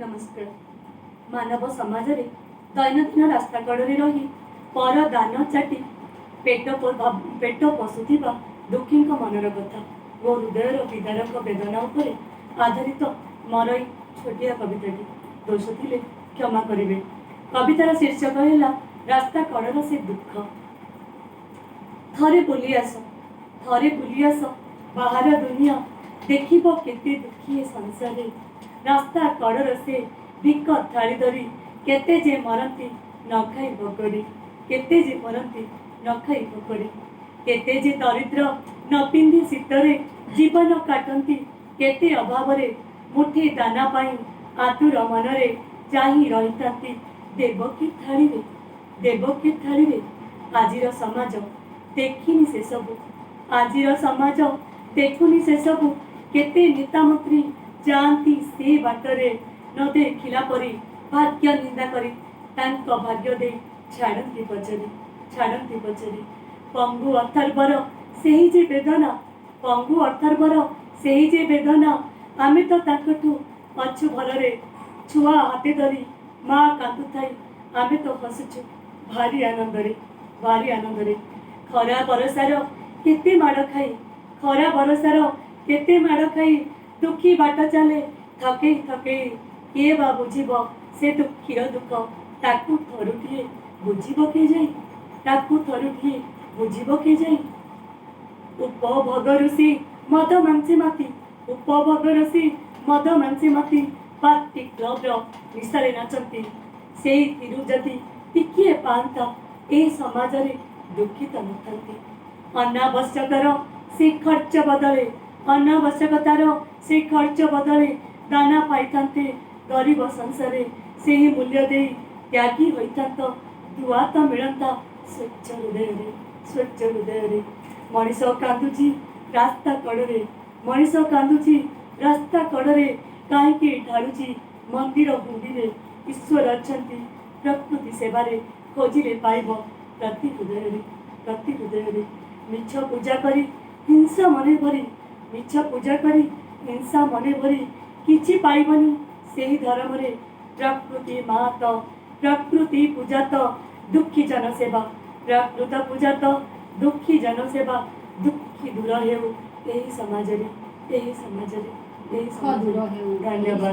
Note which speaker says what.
Speaker 1: नमस्कार। मानव समाज रे दैनंदिन रास्ता कड़े रही पर दान चाटी पेट पशुवा दुखी मनर कथा वो हृदय विदारक वेदना उपरे आधारित मोर छोटिया कविताटी दोष थिले क्षमा करिवे। कवितार शीर्षक है रास्ता कड़र से दुख। थरे बुली आस बाहर दुनिया देखिब केते दुखी संसार। रास्ता कड़र से भिक थाली धरी केते जे मरती न खाई भोकरी, केते जे मरती न खाई भोकरी, केते जे दरिद्र न पिंधि शीतरे जीवन काटती, केते अभावरे मुठी दाना पाई आतुर मनरे चाही रही देवकी थाली रे। आजिर समाज देखिनी से सबू, आजिर समाज देखुनी से सबू, केते नेता मंत्री जाती से बाटरे न देखिला परी भाग्य निंदा करी तांको भाग्य दे छाड़ती पचरी पंगु अर्थर्वर सेही जे वेदना, पंगु अर्थर्वर सेही जे वेदना। आमे तो ताकठू अछु भलरे छुआ हाथे धरी माँ कांदु थाई आमे तो हसुछु भारी आनंदरे। खरा बरसार केते माड़ खाई, खरा बरसार केते माड़ खाई दुखी बाट चले थकेई किए बा बुझिब से दुखीर दुख ताकू थरुटिए बुझिब के जाई। उपभोग ऋषि मद मांसे माती पार्टी क्लब निशारे नाचती से जदि टिकिए पांता ए समाज रे दुखित नथांती। अनावश्यकतार से खर्च बदले दाना पाई गरीब संसारे से ही मूल्य दे त्यागी होता दुआ तो मिलता स्वच्छ हृदय। मनीष कांदुची रास्ता कड़े कहीं ढालुची मंदिर भूमि ईश्वर अच्छा प्रकृति सेवारे खोजिले पाइब प्रति हृदय। मिछ पूजा करी हिंसा मने भरी किछि पाइबनी सेही धर्म रे। प्रकृति मात प्रकृति पूजा तो दुखी जनसेवा, प्रकृत पूजा तो दुखी जनसेवा। दुखी दूर हेउ एही समाज रे। धन्यवाद।